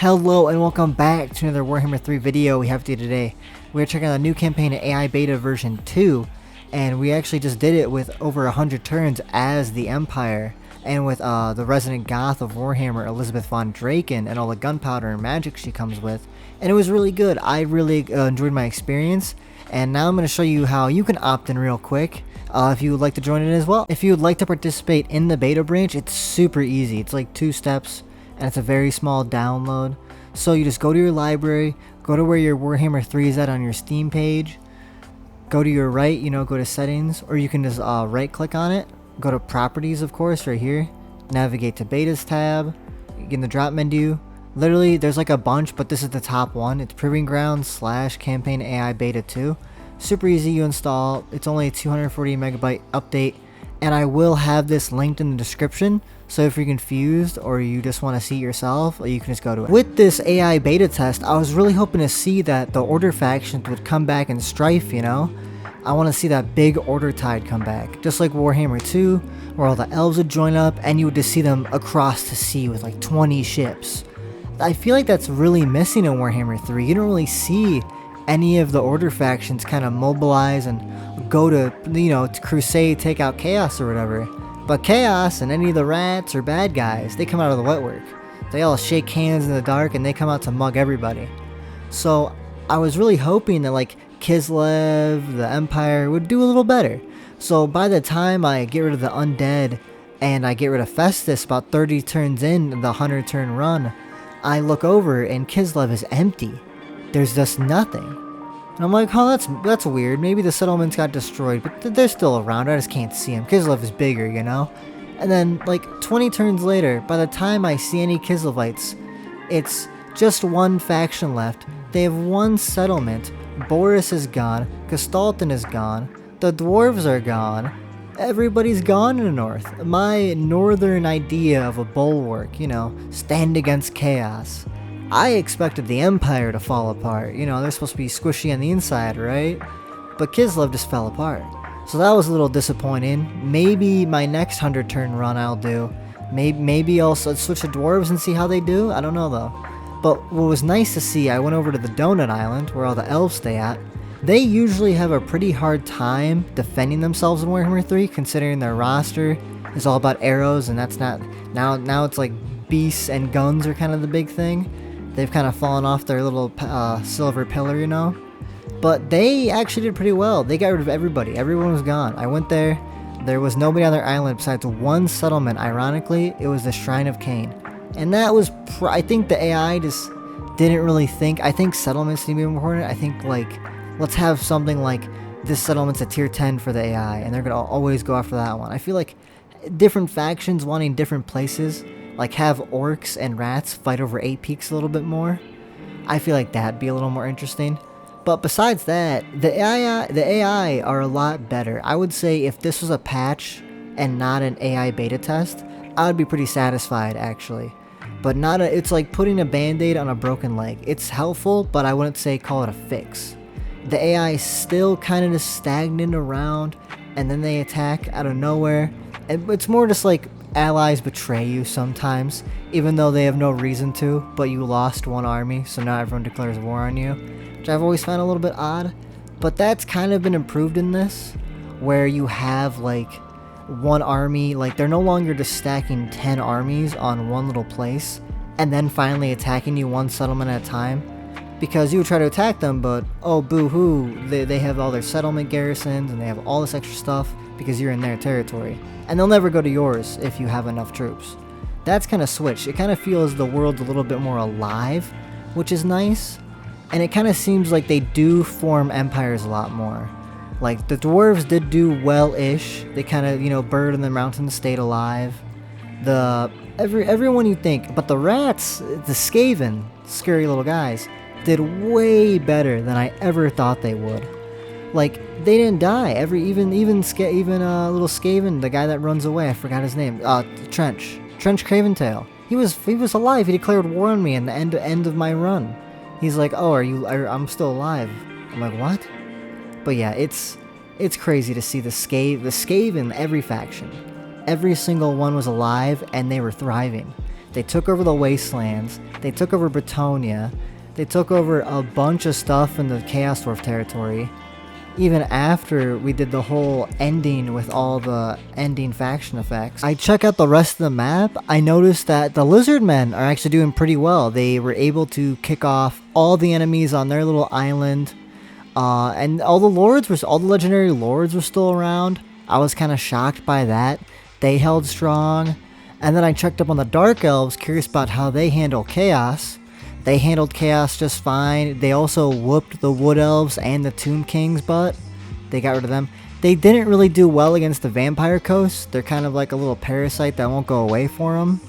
Hello and welcome back to another Warhammer 3 video we have to do today. We're checking out the new campaign in AI Beta version 2, and we actually just did it with over 100 turns as the Empire, and with the resident goth of Warhammer, Elizabeth von Draken, and all the gunpowder and magic she comes with, and it was really good. I really enjoyed my experience, and now I'm going to show you how you can opt in real quick. If you would like to join it as well. If you would like to participate in the beta branch, it's super easy. It's like 2 steps. And it's a very small download. So you just go to your library, go to where your Warhammer 3 is at on your Steam page, go to your right, go to settings, or you can just right click on it, go to properties, of course, right here, navigate to betas tab, in the drop menu. Literally there's like a bunch, but this is the top one. It's Proving Grounds / Campaign AI Beta 2. Super easy to install. It's only a 240 megabyte update, and I will have this linked in the description. So if you're confused or you just want to see it yourself, you can just go to it. With this AI beta test, I was really hoping to see that the Order factions would come back in Strife, I want to see that big Order tide come back. Just like Warhammer 2, where all the elves would join up and you would just see them across the sea with like 20 ships. I feel like that's really missing in Warhammer 3. You don't really see any of the Order factions kind of mobilize and go to, to crusade, take out Chaos or whatever. But Chaos and any of the rats or bad guys, they come out of the wetwork. They all shake hands in the dark and they come out to mug everybody. So I was really hoping that like Kislev, the Empire, would do a little better. So by the time I get rid of the undead and I get rid of Festus about 30 turns in the 100 turn run, I look over and Kislev is empty. There's just nothing. And I'm like, oh, that's weird. Maybe the settlements got destroyed, but they're still around. I just can't see them. Kislev is bigger, And then, like, 20 turns later, by the time I see any Kislevites, it's just one faction left. They have one settlement. Boris is gone. Gestalten is gone. The dwarves are gone. Everybody's gone in the north. My northern idea of a bulwark, stand against chaos. I expected the Empire to fall apart. They're supposed to be squishy on the inside, right? But Kislev just fell apart. So that was a little disappointing. Maybe my next 100 turn run I'll do. Maybe I'll switch to dwarves and see how they do. I don't know though. But what was nice to see, I went over to the Donut Island where all the elves stay at. They usually have a pretty hard time defending themselves in Warhammer 3, considering their roster is all about arrows, and that's not... Now it's like beasts and guns are kind of the big thing. They've kind of fallen off their little silver pillar, But they actually did pretty well. They got rid of everybody. Everyone was gone. I went there. There was nobody on their island besides one settlement. Ironically, it was the Shrine of Cain. And that was... I think the AI just didn't really think... I think settlements need to be important. I think, let's have something like this settlement's a tier 10 for the AI. And they're going to always go after that one. I feel like different factions wanting different places... have orcs and rats fight over 8 peaks a little bit more. I feel like that'd be a little more interesting. But besides that, the AI are a lot better. I would say if this was a patch and not an AI beta test, I would be pretty satisfied actually. But it's like putting a band-aid on a broken leg. It's helpful, but I wouldn't say call it a fix. The AI is still kind of just stagnant around, and then they attack out of nowhere. And it's more just like allies betray you sometimes, even though they have no reason to, but you lost one army, so now everyone declares war on you, which I've always found a little bit odd. But that's kind of been improved in this, where you have one army, they're no longer just stacking 10 armies on one little place, and then finally attacking you one settlement at a time, because you would try to attack them, but oh boo-hoo, they have all their settlement garrisons, and they have all this extra stuff, because you're in their territory. And they'll never go to yours if you have enough troops. That's kind of switched. It kind of feels the world's a little bit more alive, which is nice. And it kind of seems like they do form empires a lot more. Like, the dwarves did do well-ish. They kind of, bird in the mountains stayed alive. Everyone you think. But the rats, the Skaven, scary little guys, did way better than I ever thought they would. They didn't die. Even little Skaven, the guy that runs away, I forgot his name. Trench Craventail. He was alive. He declared war on me in the end of my run. He's like, oh, I'm still alive. I'm like, what? But yeah, it's crazy to see the Skaven in every faction. Every single one was alive and they were thriving. They took over the Wastelands. They took over Bretonia. They took over a bunch of stuff in the Chaos Dwarf territory. Even after we did the whole ending with all the ending faction effects. I check out the rest of the map. I noticed that the Lizardmen are actually doing pretty well. They were able to kick off all the enemies on their little island. And all the legendary lords were still around. I was kind of shocked by that. They held strong. And then I checked up on the Dark Elves, curious about how they handle chaos. They handled chaos just fine. They also whooped the Wood Elves and the Tomb King's butt. They got rid of them. They didn't really do well against the Vampire Coast. They're kind of like a little parasite that won't go away for them.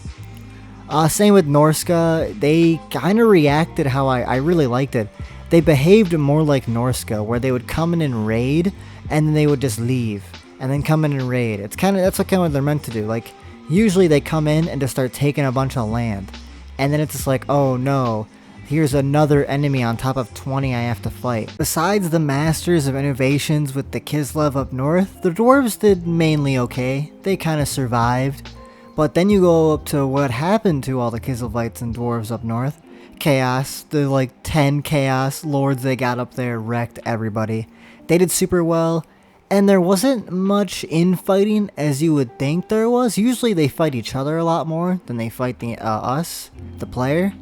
Same with Norska. They kind of reacted how I really liked it. They behaved more like Norska, where they would come in and raid, and then they would just leave, and then come in and raid. That's kind of what they're meant to do. Like, usually they come in and just start taking a bunch of land. And then it's just like, oh no, here's another enemy on top of 20 I have to fight. Besides the Masters of Innovations with the Kislev up north, the Dwarves did mainly okay. They kind of survived. But then you go up to what happened to all the Kislevites and Dwarves up north. Chaos, the like 10 Chaos Lords they got up there wrecked everybody. They did super well. And there wasn't much infighting as you would think there was. Usually they fight each other a lot more than they fight us, the player.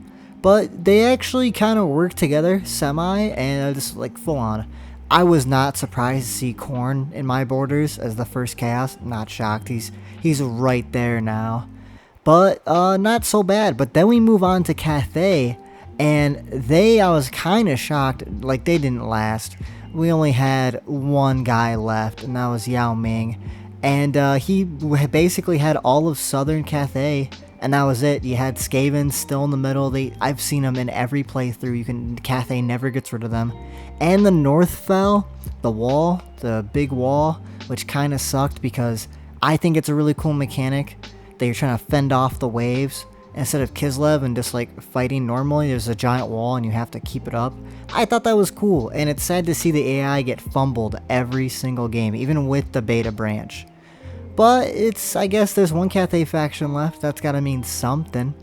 But they actually kind of work together, semi, and just like full on. I was not surprised to see Khorne in my borders as the first Chaos. Not shocked. He's right there now. But not so bad. But then we move on to Cathay, and I was kind of shocked. Like, they didn't last. We only had one guy left, and that was Yao Ming. And he basically had all of southern Cathay, and that was it. You had Skaven still in the middle. I've seen them in every playthrough. Cathay never gets rid of them. And the North fell, the wall, the big wall, which kind of sucked because I think it's a really cool mechanic that you're trying to fend off the waves. Instead of Kislev and just like fighting normally, there's a giant wall and you have to keep it up. I thought that was cool, and it's sad to see the AI get fumbled every single game, even with the beta branch. But I guess there's one Cathay faction left. That's gotta mean something.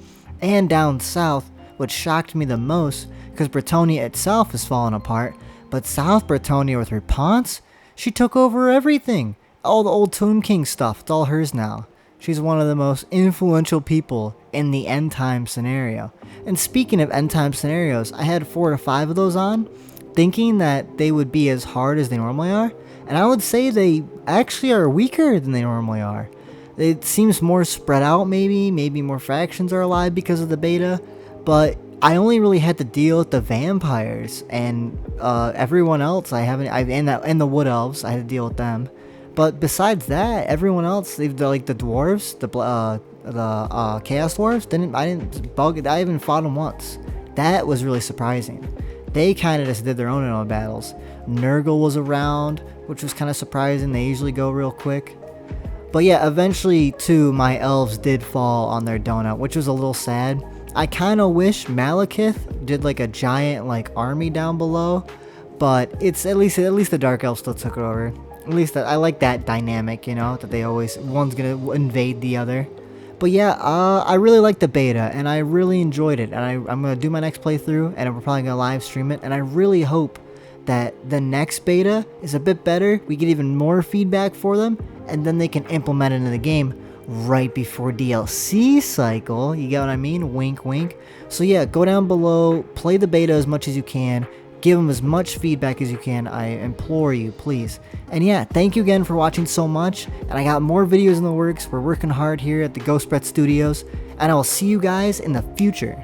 And down south, what shocked me the most, because Bretonia itself is falling apart, but South Bretonia with Repance, she took over everything. All the old Tomb King stuff, it's all hers now. She's one of the most influential people in the end time scenario. And speaking of end time scenarios, I had 4 to 5 of those on, thinking that they would be as hard as they normally are. And I would say they actually are weaker than they normally are. It seems more spread out maybe more factions are alive because of the beta. But I only really had to deal with the vampires, and everyone else and the Wood Elves, I had to deal with them. But besides that, everyone else, like the dwarves, the Chaos Dwarves, I haven't fought them once. That was really surprising. They kind of just did their own battles. Nurgle was around, which was kind of surprising. They usually go real quick. But yeah, eventually too, my elves did fall on their donut, which was a little sad. I kind of wish Malekith did like a giant like army down below, but it's at least the Dark Elves still took it over. At least I like that dynamic, you know, that they always, one's gonna invade the other. But yeah, I really liked the beta, and I really enjoyed it, and I'm gonna do my next playthrough, and we're probably gonna live stream it, and I really hope that the next beta is a bit better, we get even more feedback for them, and then they can implement it into the game right before DLC cycle, you get what I mean? Wink wink. So yeah, go down below, play the beta as much as you can, give them as much feedback as you can, I implore you, please. And yeah, thank you again for watching so much, and I got more videos in the works. We're working hard here at the Ghost Brett Studios, and I will see you guys in the future.